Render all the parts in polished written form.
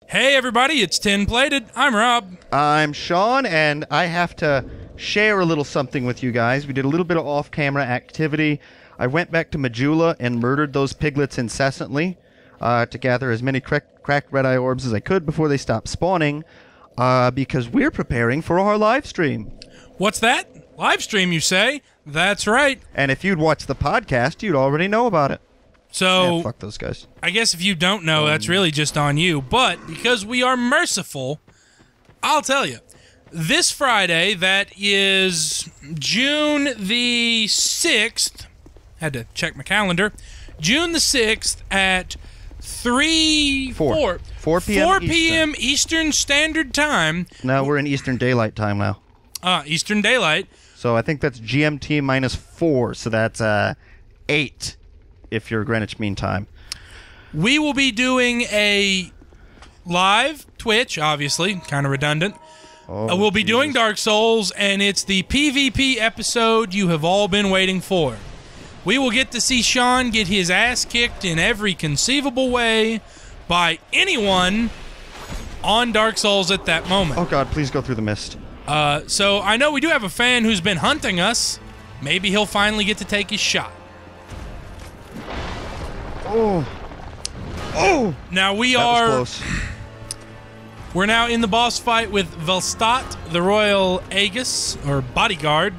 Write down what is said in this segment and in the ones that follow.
Hey everybody, it's Tin Plated. I'm Rob. I'm Sean, and I have to share a little something with you guys. We did a little bit of off-camera activity. I went back to Majula and murdered those piglets incessantly to gather as many cracked red-eye orbs as I could before they stopped spawning because we're preparing for our live stream. What's that? Live stream, you say? That's right. And if you'd watched the podcast, you'd already know about it. So, yeah, fuck those guys. I guess if you don't know, that's really just on you. But because we are merciful, I'll tell you. This Friday, that is June the 6th, had to check my calendar, June the 6th at 4 p.m. Eastern Standard Time. No, we're in Eastern Daylight Time now. Eastern Daylight. So I think that's GMT minus 4, so that's 8 if you're Greenwich Mean Time. We will be doing a live Twitch, obviously, kind of redundant. We'll be doing Dark Souls, and it's the PvP episode you have all been waiting for. We will get to see Sean get his ass kicked in every conceivable way by anyone on Dark Souls at that moment. Oh god, please go through the mist. So I know we do have a fan who's been hunting us. Maybe he'll finally get to take his shot. Oh! Now we are... We're now in the boss fight with Velstadt, the Royal Aegis, or bodyguard.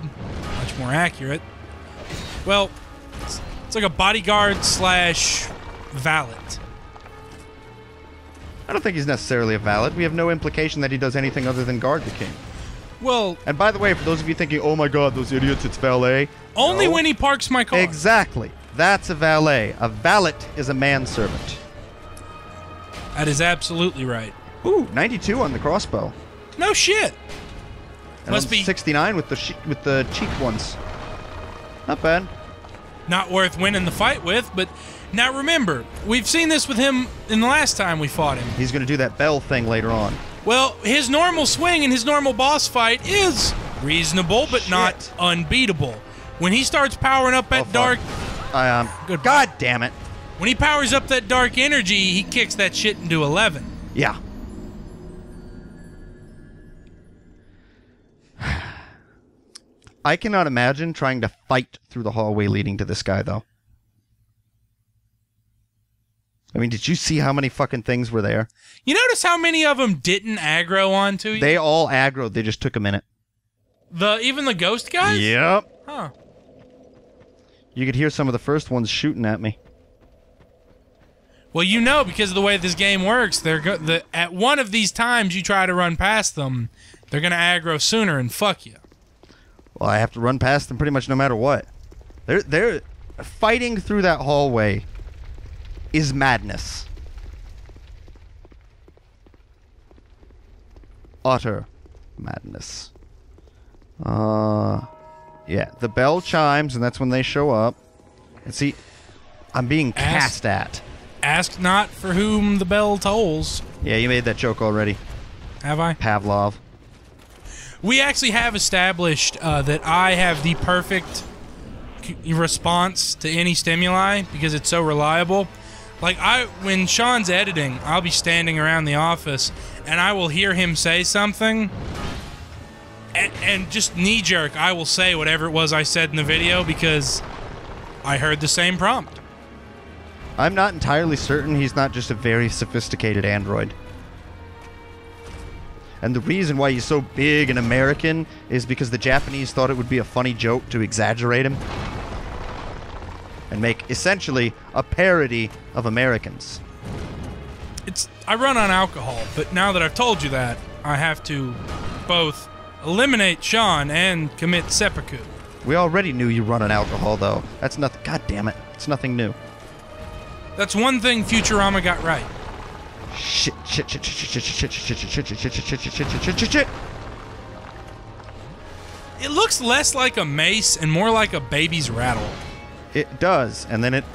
Much more accurate. Well, it's like a bodyguard slash valet. I don't think he's necessarily a valet. We have no implication that he does anything other than guard the king. Well... And by the way, for those of you thinking, oh my god, those idiots, it's valet. Only when he parks my car. Exactly. That's a valet. A valet is a manservant. That is absolutely right. Ooh, 92 on the crossbow. No shit. And must be 69 with the cheek ones. Not bad. Not worth winning the fight with, but now remember, we've seen this with him in the last time we fought him. He's going to do that bell thing later on. Well, his normal swing and his normal boss fight is reasonable, but not unbeatable. When he starts powering up that dark... God damn it. When he powers up that dark energy, he kicks that shit into 11. Yeah. I cannot imagine trying to fight through the hallway leading to this guy, though. I mean, did you see how many fucking things were there? You notice how many of them didn't aggro onto you? They all aggroed. They just took a minute. Even the ghost guys? Yep. Huh. You could hear some of the first ones shooting at me. Well, you know, because of the way this game works, at one of these times you try to run past them, they're going to aggro sooner and fuck you. Well, I have to run past them pretty much no matter what. They're fighting through that hallway is madness. Utter madness. Yeah, the bell chimes, and that's when they show up. And see, I'm being cast at. Ask not for whom the bell tolls. Yeah, you made that joke already. Have I? Pavlov. We actually have established that I have the perfect response to any stimuli because it's so reliable. Like, when Sean's editing, I'll be standing around the office, and I will hear him say something, and just knee-jerk, I will say whatever it was I said in the video because I heard the same prompt. I'm not entirely certain he's not just a very sophisticated android. And the reason why he's so big and American is because the Japanese thought it would be a funny joke to exaggerate him and make essentially a parody of Americans. I run on alcohol, but now that I've told you that, I have to both eliminate Sean and commit seppuku. We already knew you run on alcohol, though. That's nothing. God damn it. It's nothing new. That's one thing Futurama got right. Shit. It looks less like a mace and more like a baby's rattle. It does, and then it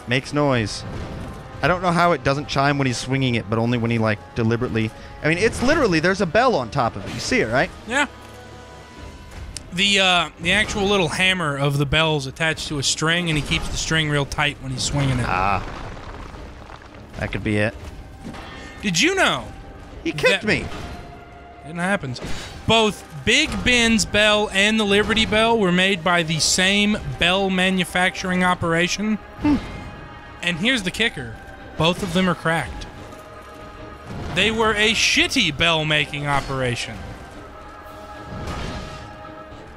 makes noise. I don't know how it doesn't chime when he's swinging it, but only when he, like, deliberately... I mean, it's literally, there's a bell on top of it. You see it, right? Yeah. The actual little hammer of the bell's attached to a string, and he keeps the string real tight when he's swinging it. Ah. That could be it. Did you know? He kicked me. It happens. Both Big Ben's bell and the Liberty Bell were made by the same bell manufacturing operation. And here's the kicker. Both of them are cracked. They were a shitty bell-making operation.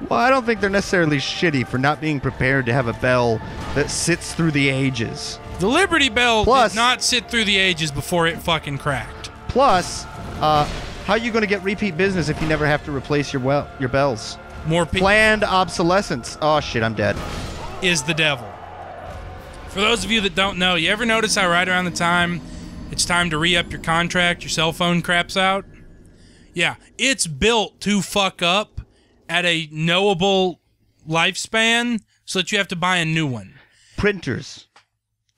Well, I don't think they're necessarily shitty for not being prepared to have a bell that sits through the ages. The Liberty Bell did not sit through the ages before it fucking cracked. Plus, how are you going to get repeat business if you never have to replace your bells? More people. Planned obsolescence. Oh, shit, I'm dead. Is the devil. For those of you that don't know, you ever notice how right around the time it's time to re-up your contract, your cell phone craps out? Yeah, it's built to fuck up at a knowable lifespan so that you have to buy a new one. Printers.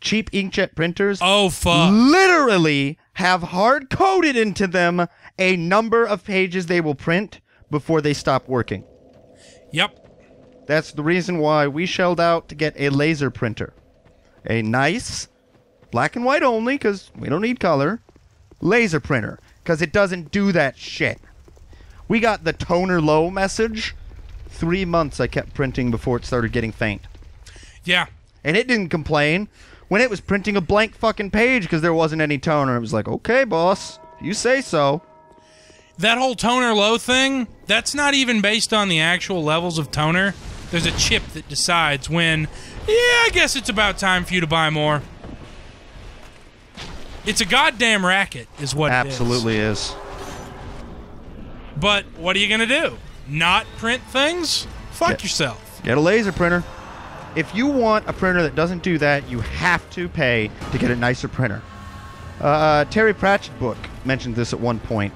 Cheap inkjet printers. Oh, fuck. Literally have hard-coded into them a number of pages they will print before they stop working. Yep. That's the reason why we shelled out to get a laser printer. A nice, black and white only, because we don't need color, laser printer, because it doesn't do that shit. We got the toner low message. 3 months I kept printing before it started getting faint. Yeah. And it didn't complain when it was printing a blank fucking page because there wasn't any toner. It was like, okay, boss, you say so. That whole toner low thing, that's not even based on the actual levels of toner. There's a chip that decides when, yeah, I guess it's about time for you to buy more. It's a goddamn racket, is what it is. Absolutely is. But what are you going to do? Not print things? Fuck yourself. Get a laser printer. If you want a printer that doesn't do that, you have to pay to get a nicer printer. Terry Pratchett book mentioned this at one point.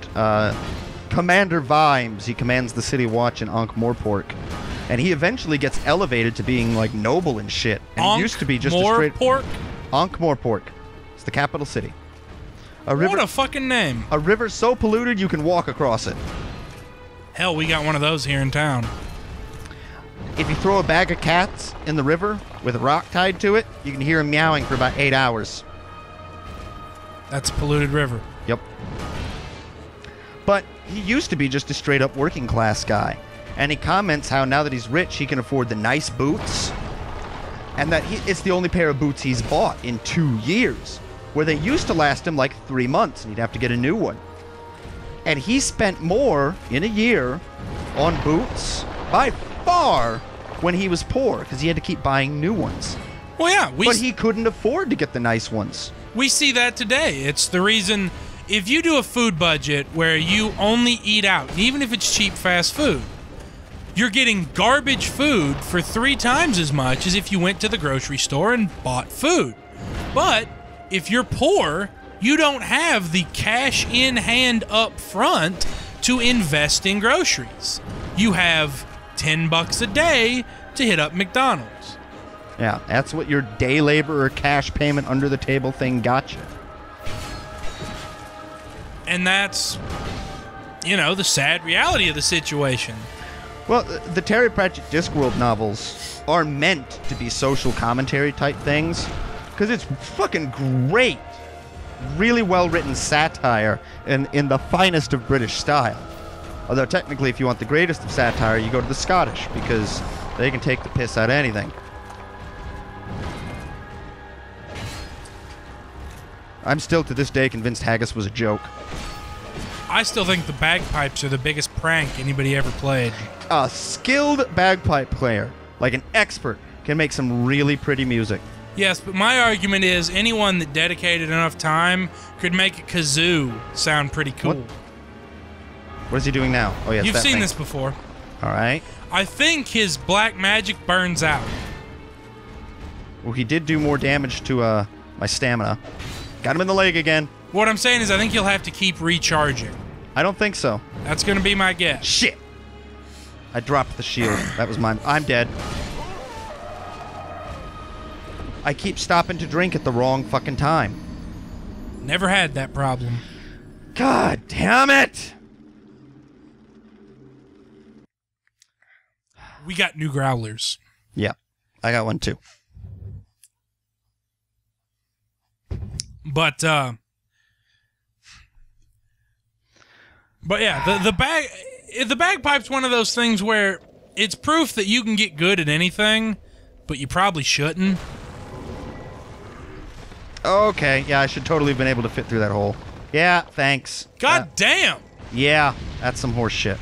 Commander Vimes, he commands the City Watch in Ankh-Morpork. And he eventually gets elevated to being, like, noble and shit. And he used to be just a straight... Ankh-Morpork. It's the capital city. What a fucking name. A river so polluted you can walk across it. Hell, we got one of those here in town. If you throw a bag of cats in the river with a rock tied to it, you can hear them meowing for about 8 hours. That's a polluted river. Yep. But he used to be just a straight-up working-class guy. And he comments how now that he's rich, he can afford the nice boots. And that it's the only pair of boots he's bought in 2 years. Where they used to last him like 3 months, and he'd have to get a new one. And he spent more in a year on boots by far when he was poor, because he had to keep buying new ones. Well, yeah. But he couldn't afford to get the nice ones. We see that today. It's the reason, if you do a food budget where you only eat out, even if it's cheap fast food, you're getting garbage food for 3 times as much as if you went to the grocery store and bought food. But if you're poor, you don't have the cash in hand up front to invest in groceries. You have $10 a day to hit up McDonald's. Yeah, that's what your day labor or cash payment under the table thing got you. And that's, you know, the sad reality of the situation. Well, the Terry Pratchett Discworld novels are meant to be social commentary type things because it's fucking great. Really well-written satire in the finest of British style. Although technically, if you want the greatest of satire, you go to the Scottish because they can take the piss out of anything. I'm still to this day convinced haggis was a joke. I still think the bagpipes are the biggest prank anybody ever played. A skilled bagpipe player, like an expert, can make some really pretty music. Yes, but my argument is anyone that dedicated enough time could make a kazoo sound pretty cool. What is he doing now? Oh, yes, You've seen this before. All right. I think his black magic burns out. Well, he did do more damage to my stamina. Got him in the leg again. What I'm saying is I think you'll have to keep recharging. I don't think so. That's going to be my guess. Shit! I dropped the shield. That was mine. I'm dead. I keep stopping to drink at the wrong fucking time. Never had that problem. God damn it! We got new growlers. Yeah, I got one too. But, But yeah, the bagpipe's one of those things where it's proof that you can get good at anything, but you probably shouldn't. Okay, yeah, I should totally have been able to fit through that hole. Yeah, thanks. God damn! Yeah, that's some horse shit.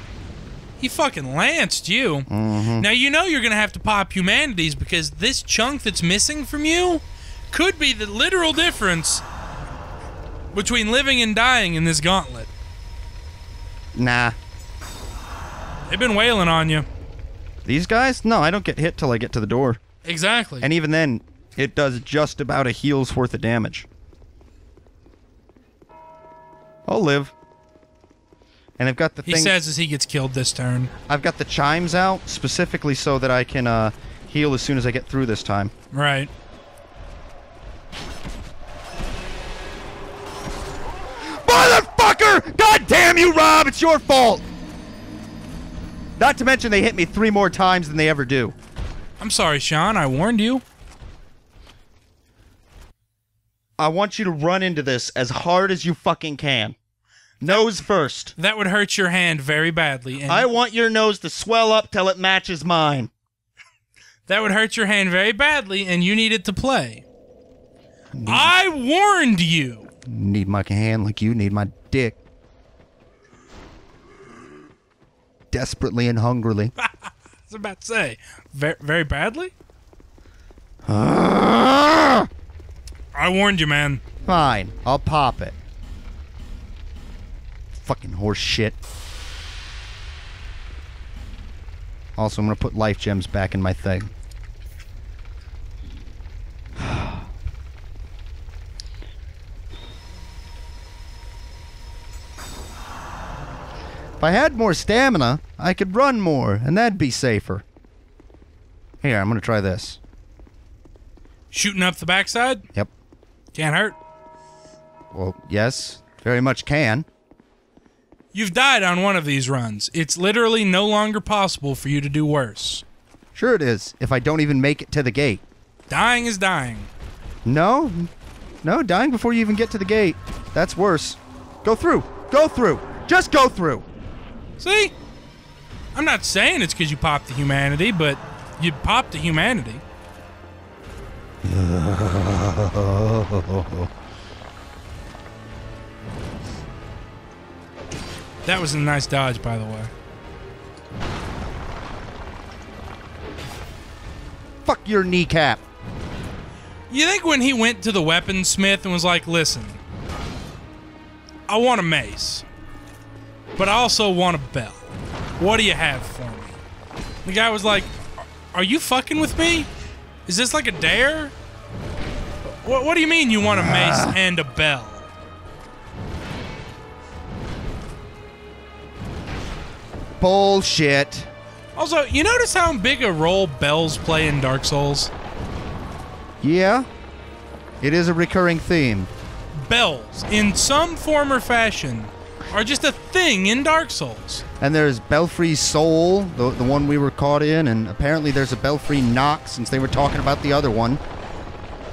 He fucking lanced you. Mm-hmm. Now you know you're gonna have to pop humanities because this chunk that's missing from you could be the literal difference between living and dying in this gauntlet. Nah. They've been wailing on you. These guys? No, I don't get hit till I get to the door. Exactly. And even then, it does just about a heal's worth of damage. I'll live. And I've got the thing... He says as he gets killed this turn. I've got the chimes out specifically so that I can heal as soon as I get through this time. Right. Motherfucker! God damn you, Rob! It's your fault! Not to mention they hit me 3 more times than they ever do. I'm sorry, Sean. I warned you. I want you to run into this as hard as you fucking can. Nose first. That would hurt your hand very badly. And I want your nose to swell up till it matches mine. that would hurt your hand very badly, and you need it to play. I warned you. Need my hand like you need my dick. Desperately and hungrily. I was about to say, very badly? Ah! I warned you, man. Fine, I'll pop it. Fucking horse shit. Also, I'm gonna put life gems back in my thing. If I had more stamina, I could run more, and that'd be safer. Here, I'm gonna try this. Shooting up the backside? Yep. Can't hurt. Well, yes, very much can. You've died on one of these runs. It's literally no longer possible for you to do worse. Sure it is, if I don't even make it to the gate. Dying is dying. No, dying before you even get to the gate. That's worse. Go through. Go through. Just go through. See? I'm not saying it's because you popped the humanity, but you popped the humanity. That was a nice dodge, by the way. Fuck your kneecap. You think when he went to the weaponsmith and was like, listen, I want a mace, but I also want a bell. What do you have for me? The guy was like, are you fucking with me? Is this like a dare? What do you mean you want a mace and a bell? Bullshit. Also, you notice how big a role bells play in Dark Souls? Yeah, it is a recurring theme. Bells, in some form or fashion, are just a thing in Dark Souls. And there's Belfry Soul, the one we were caught in, and apparently there's a Belfry Nox, since they were talking about the other one.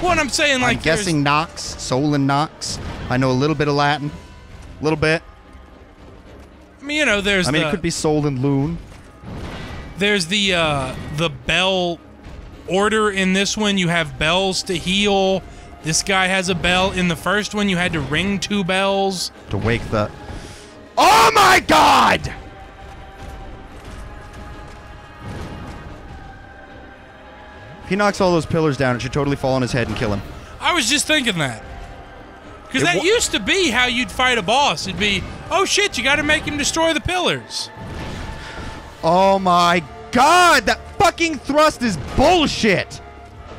What I'm saying, like, I'm guessing Nox, Soul and Nox. I know a little bit of Latin. A little bit. I mean, you know, there's it could be Soul and Loon. There's the bell order in this one. You have bells to heal. This guy has a bell. In the first one, you had to ring 2 bells. To wake the... Oh my god! If he knocks all those pillars down, it should totally fall on his head and kill him. I was just thinking that. Because that used to be how you'd fight a boss. It'd be, oh shit, you gotta make him destroy the pillars. Oh my god, that fucking thrust is bullshit!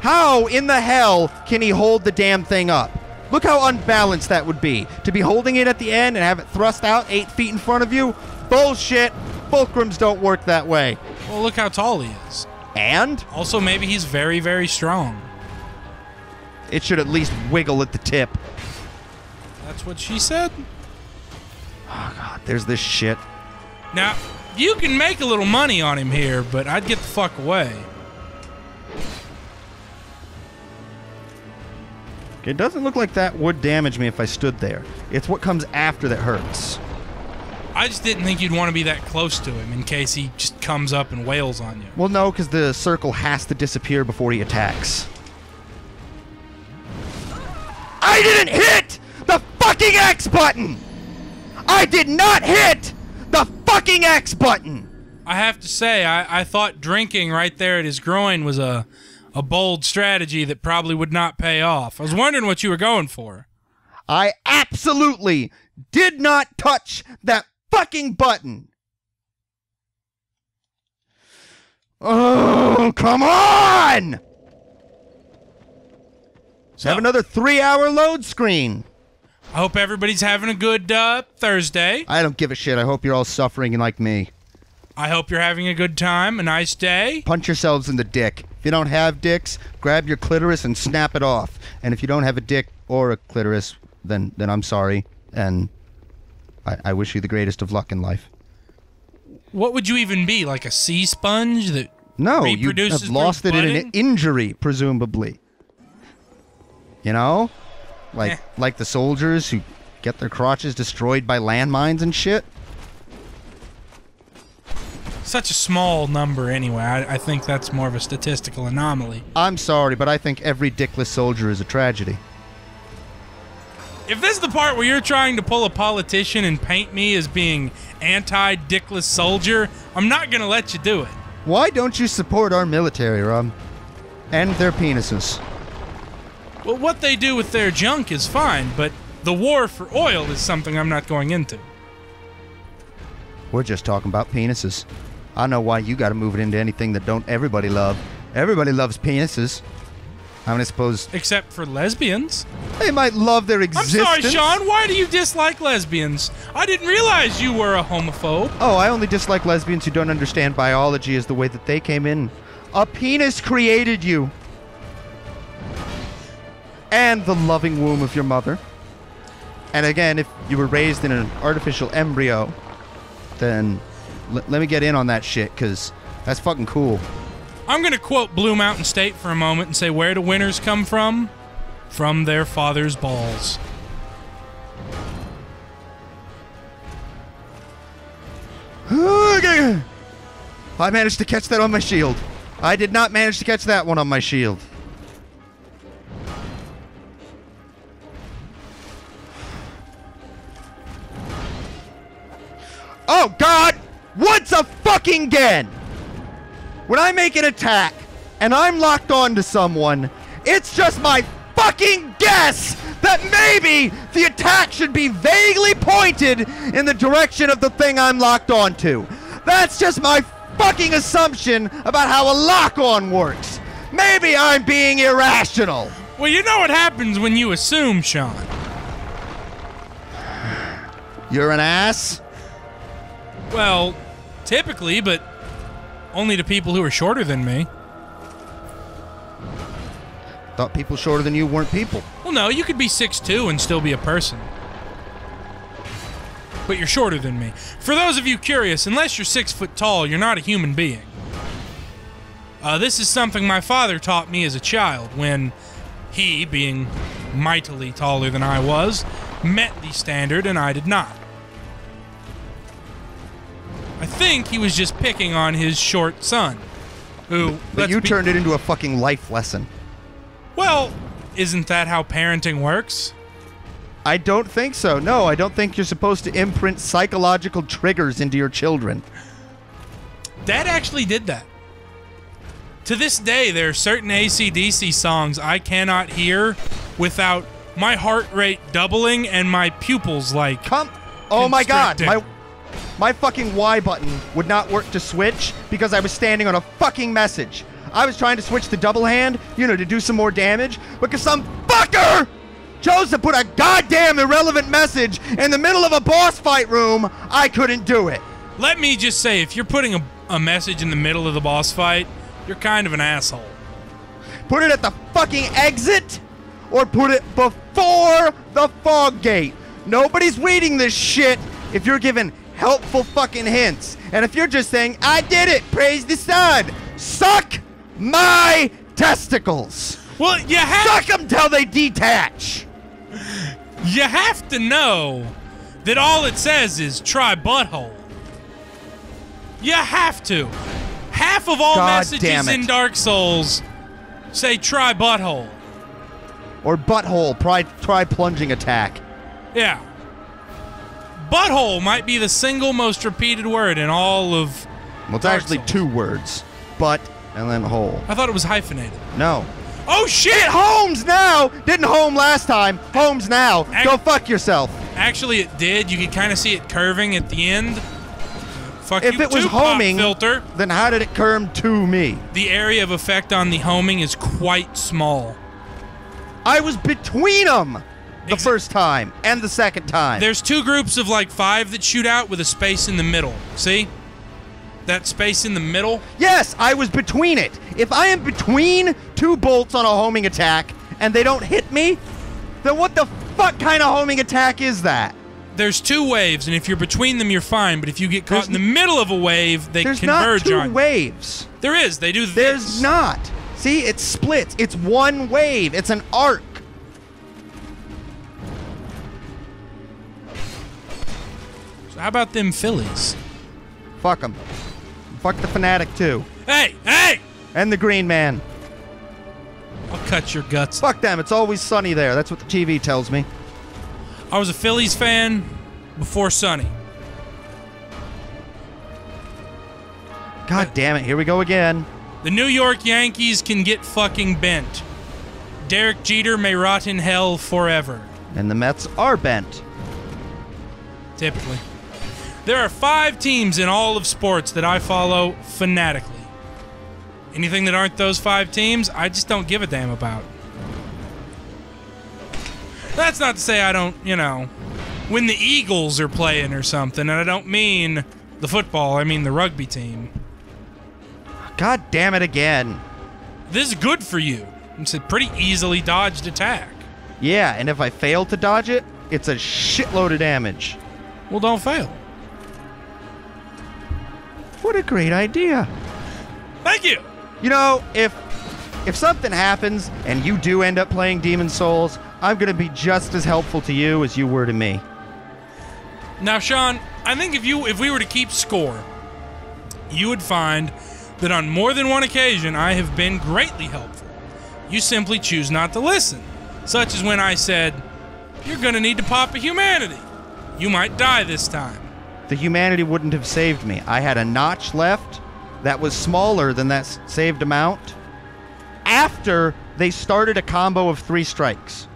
How in the hell can he hold the damn thing up? Look how unbalanced that would be. To be holding it at the end and have it thrust out 8 feet in front of you? Bullshit! Fulcrums don't work that way. Well, look how tall he is. And? Also, maybe he's very, very strong. It should at least wiggle at the tip. That's what she said? Oh god, there's this shit. Now, you can make a little money on him here, but I'd get the fuck away. It doesn't look like that would damage me if I stood there. It's what comes after that hurts. I just didn't think you'd want to be that close to him in case he just comes up and wails on you. Well, no, because the circle has to disappear before he attacks. I didn't hit the fucking X button! I did not hit the fucking X button! I have to say, I thought drinking right there at his groin was a bold strategy that probably would not pay off. I was wondering what you were going for. I absolutely did not touch that fucking button! Oh, come on! So have another 3-hour load screen. I hope everybody's having a good Thursday. I don't give a shit. I hope you're all suffering like me. I hope you're having a good time, a nice day. Punch yourselves in the dick. If you don't have dicks, grab your clitoris and snap it off. And if you don't have a dick or a clitoris, then I'm sorry. And I wish you the greatest of luck in life. What would you even be, like a sea sponge that reproduces? You have lost it in an injury, presumably. You know? Like the soldiers who get their crotches destroyed by landmines and shit. Such a small number anyway. I think that's more of a statistical anomaly. I'm sorry, but I think every dickless soldier is a tragedy. If this is the part where you're trying to pull a politician and paint me as being anti-dickless soldier, I'm not gonna let you do it. Why don't you support our military, Rob? And their penises. Well, what they do with their junk is fine, but the war for oil is something I'm not going into. We're just talking about penises. I know why you gotta move it into anything that don't everybody love. Everybody loves penises. I mean, I suppose... Except for lesbians. They might love their existence. I'm sorry, Sean, why do you dislike lesbians? I didn't realize you were a homophobe. Oh, I only dislike lesbians who don't understand biology as the way that they came in. A penis created you. And the loving womb of your mother. And again, if you were raised in an artificial embryo, then let me get in on that shit, because that's fucking cool. I'm going to quote Blue Mountain State for a moment and say, where do winners come from? From their father's balls. I managed to catch that on my shield. I did not manage to catch that one on my shield. Oh, God! Once a fucking again! When I make an attack, and I'm locked on to someone, it's just my fucking guess that maybe the attack should be vaguely pointed in the direction of the thing I'm locked on to. That's just my fucking assumption about how a lock-on works. Maybe I'm being irrational. Well, you know what happens when you assume, Sean. You're an ass? Well, typically, but only to people who are shorter than me. Thought people shorter than you weren't people. Well, no, you could be 6'2" and still be a person. But you're shorter than me. For those of you curious, unless you're 6 foot tall, you're not a human being. This is something my father taught me as a child when he, being mightily taller than I was, met the standard and I did not. I think he was just picking on his short son, who... But you turned it into a fucking life lesson. Well, isn't that how parenting works? I don't think so. No, I don't think you're supposed to imprint psychological triggers into your children. Dad actually did that. To this day, there are certain AC/DC songs I cannot hear without my heart rate doubling and my pupils, like... Oh my God! My fucking Y button would not work to switch because I was standing on a fucking message. I was trying to switch to double hand, you know, to do some more damage, because some fucker chose to put a goddamn irrelevant message in the middle of a boss fight room. I couldn't do it. Let me just say, if you're putting a message in the middle of the boss fight, you're kind of an asshole. Put it at the fucking exit, or put it before the fog gate. Nobody's reading this shit if you're giving helpful fucking hints. And if you're just saying, I did it, praise the sun, suck my testicles. Well, you have... Suck them till they detach. You have to know that all it says is try butthole. You have to. Half of all God messages damn it. in Dark Souls say try butthole. Or butthole, try plunging attack. Yeah. Butthole might be the single most repeated word in all of Well, it's Dark actually Souls. 2 words. Butt and then hole. I thought it was hyphenated. No. Oh shit! It homes now! Didn't home last time. Homes now. Go fuck yourself. Actually, it did. You could kind of see it curving at the end. Fuck If you it was too, pop homing, filter. then how did it curve to me? The area of effect on the homing is quite small. I was between them the first time and the second time. There's 2 groups of like 5 that shoot out with a space in the middle. See? That space in the middle? Yes, I was between it. If I am between 2 bolts on a homing attack and they don't hit me, then what the fuck kind of homing attack is that? There's 2 waves, and if you're between them, you're fine. But if you get caught in the middle of a wave, they There's not converge 2 on you. waves. There is. They do this. There's not. See, it splits. It's 1 wave. It's an arc. So how about them Phillies? Fuck them. Fuck the fanatic too. Hey! Hey! And the green man. I'll cut your guts. Fuck them. It's always sunny there. That's what the TV tells me. I was a Phillies fan before Sonny. God damn it. Here we go again. The New York Yankees can get fucking bent. Derek Jeter may rot in hell forever. And the Mets are bent. Typically. There are 5 teams in all of sports that I follow fanatically. Anything that aren't those 5 teams, I just don't give a damn about. That's not to say I don't, you know, when the Eagles are playing or something, and I don't mean the football, I mean the rugby team. God damn it again. This is good for you. It's a pretty easily dodged attack. Yeah, and if I fail to dodge it, it's a shitload of damage. Well, don't fail. What a great idea. Thank you. You know, if something happens and you do end up playing Demon Souls, I'm going to be just as helpful to you as you were to me. Now, Sean, I think if we were to keep score, you would find that on more than one occasion I have been greatly helpful. You simply choose not to listen, such as when I said, "You're going to need to pop a humanity. You might die this time." The humanity wouldn't have saved me. I had a notch left that was smaller than that saved amount after they started a combo of 3 strikes.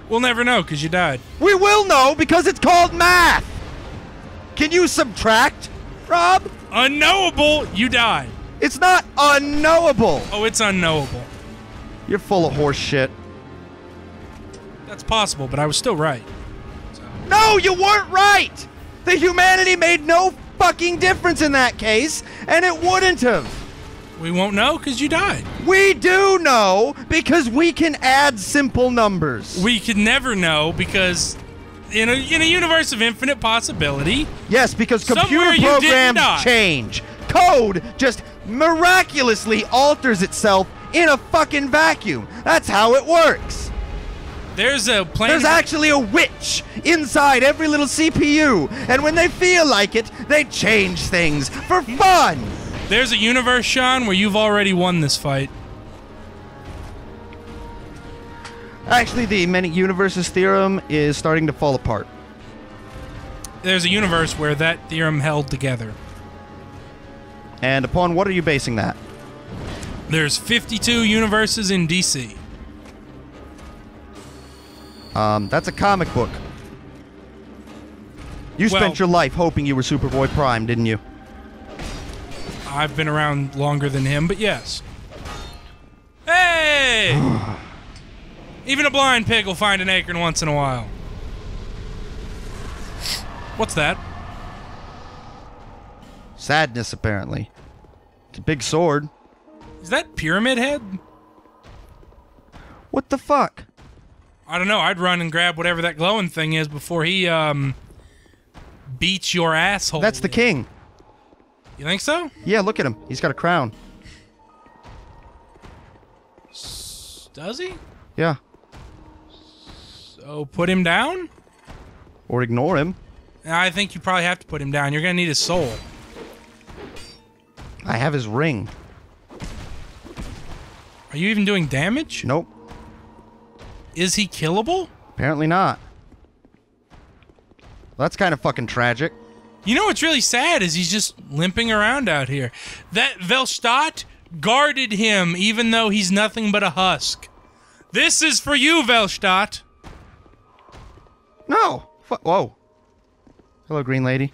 We'll never know because you died. We will know because it's called math. Can you subtract, Rob? Unknowable, you died. It's not unknowable. Oh, it's unknowable. You're full of horse shit. That's possible, but I was still right. No, you weren't right. The humanity made no fucking difference in that case, and it wouldn't have. We won't know because you died. We do know because we can add simple numbers. We could never know because in a universe of infinite possibility. Yes, because computer somewhere you didn't die. programs change. Code just miraculously alters itself in a fucking vacuum. That's how it works. There's a planet. There's actually a witch inside every little CPU, and when they feel like it, they change things for fun. There's a universe, Sean, where you've already won this fight. Actually, the many universes theorem is starting to fall apart. There's a universe where that theorem held together. And upon what are you basing that? There's 52 universes in DC. That's a comic book. You spent your life hoping you were Superboy Prime, didn't you? I've been around longer than him, but yes. Hey! Even a blind pig will find an acorn once in a while. What's that? Sadness, apparently. It's a big sword. Is that Pyramid Head? What the fuck? I don't know. I'd run and grab whatever that glowing thing is before he, beats your asshole. That's the king. You think so? Yeah, look at him. He's got a crown. Does he? Yeah. So put him down? Or ignore him. I think you probably have to put him down. You're gonna need his soul. I have his ring. Are you even doing damage? Nope. Is he killable? Apparently not. Well, that's kind of fucking tragic. You know what's really sad is he's just limping around out here. That Velstadt guarded him even though he's nothing but a husk. This is for you, Velstadt. No! Whoa. Hello, Green Lady.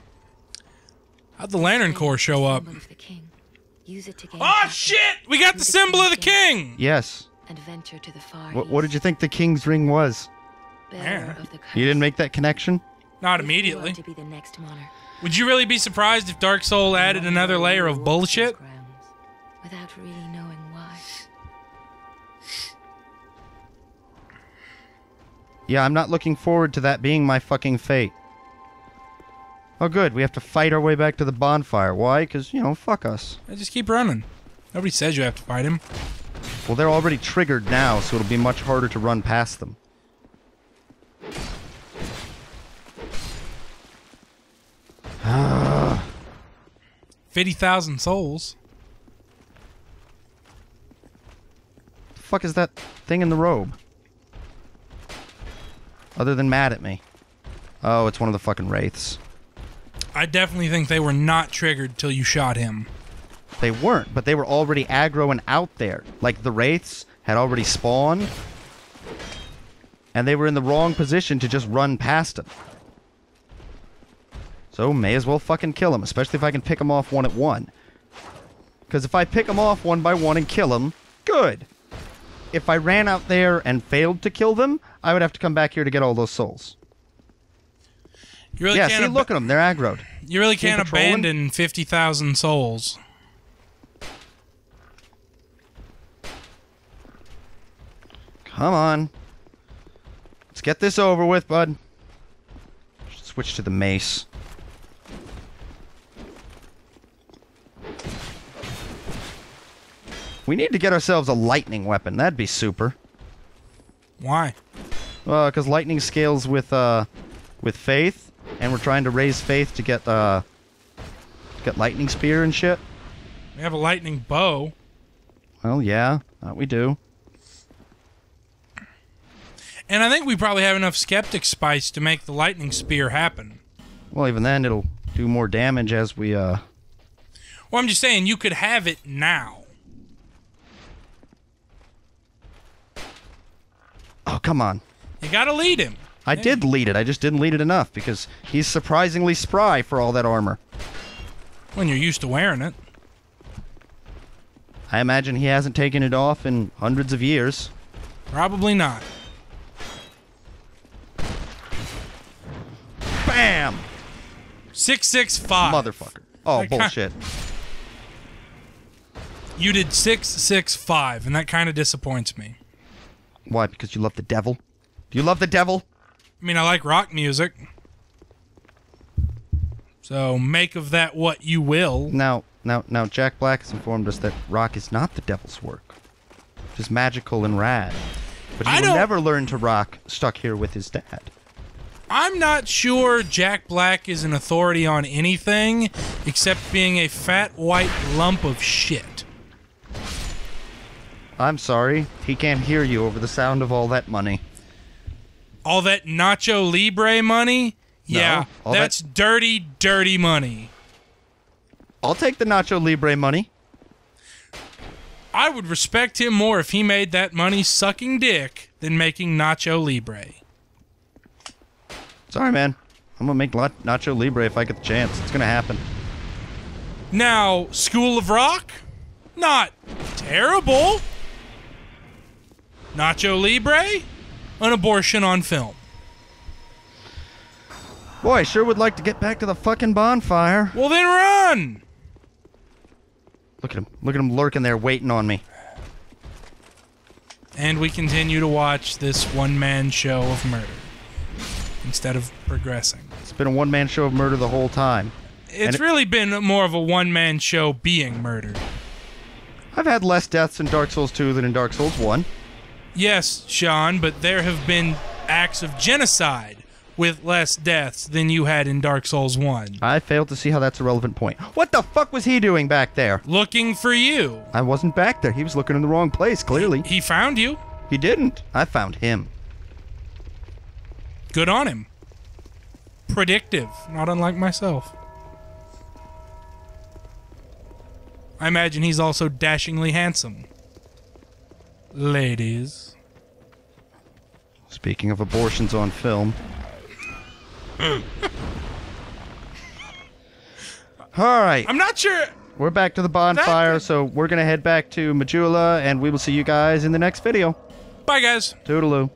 How'd the Lantern Corps show up? Oh shit! We got the symbol of the king! Yes. Adventure to the far What did you think the king's ring was? Yeah. You didn't make that connection? Not immediately. To be the next monarch. Would you really be surprised if Dark Soul added another layer of bullshit? Without really knowing why. Yeah, I'm not looking forward to that being my fucking fate. Oh good, we have to fight our way back to the bonfire. Why? Because, you know, fuck us. Just keep running. Nobody says you have to fight him. Well, they're already triggered now, so it'll be much harder to run past them. 50,000 souls. The fuck is that thing in the robe? Other than mad at me. Oh, it's one of the fucking wraiths. I definitely think they were not triggered till you shot him. They weren't, but they were already aggro and out there. Like, the wraiths had already spawned. And they were in the wrong position to just run past him. So, may as well fucking kill him, especially if I can pick him off one at one. Because if I pick him off one by one and kill him, good. If I ran out there and failed to kill them, I would have to come back here to get all those souls. You really Yeah, can't see, look at them. They're aggroed. You really See can't patrolling? abandon 50,000 souls. Come on. Let's get this over with, bud. Switch to the mace. We need to get ourselves a lightning weapon. That'd be super. Why? Because lightning scales with faith, and we're trying to raise faith to get lightning spear and shit. We have a lightning bow. Well, yeah, we do. And I think we probably have enough skeptic spice to make the lightning spear happen. Well, even then, it'll do more damage as we, Well, I'm just saying, you could have it now. Oh, come on. You gotta lead him. I did lead it, I just didn't lead it enough, because he's surprisingly spry for all that armor. When you're used to wearing it. I imagine he hasn't taken it off in hundreds of years. Probably not. Bam! 665. Motherfucker. Oh, bullshit. You did 665, and that kind of disappoints me. Why? Because you love the devil? Do you love the devil? I mean, I like rock music. So make of that what you will. Now, Jack Black has informed us that rock is not the devil's work. It is magical and rad. But he will never learn to rock stuck here with his dad. I'm not sure Jack Black is an authority on anything except being a fat white lump of shit. I'm sorry. He can't hear you over the sound of all that money. All that Nacho Libre money? No, Yeah, that's dirty, dirty money. I'll take the Nacho Libre money. I would respect him more if he made that money sucking dick than making Nacho Libre. Sorry, man. I'm gonna make Nacho Libre if I get the chance. It's gonna happen. Now, School of Rock? Not terrible. Nacho Libre? An abortion on film. Boy, I sure would like to get back to the fucking bonfire. Well, then run! Look at him. Look at him lurking there waiting on me. And we continue to watch this one-man show of murder instead of progressing. It's been a one-man show of murder the whole time. It's really been more of a one-man show being murdered. I've had less deaths in Dark Souls 2 than in Dark Souls 1. Yes, Sean, but there have been acts of genocide with less deaths than you had in Dark Souls 1. I failed to see how that's a relevant point. What the fuck was he doing back there? Looking for you. I wasn't back there. He was looking in the wrong place, clearly. He found you. He didn't. I found him. Good on him. Predictive, not unlike myself. I imagine he's also dashingly handsome. Ladies. Speaking of abortions on film. Alright. I'm not sure. We're back to the bonfire, so we're going to head back to Majula, and we will see you guys in the next video. Bye, guys. Toodaloo.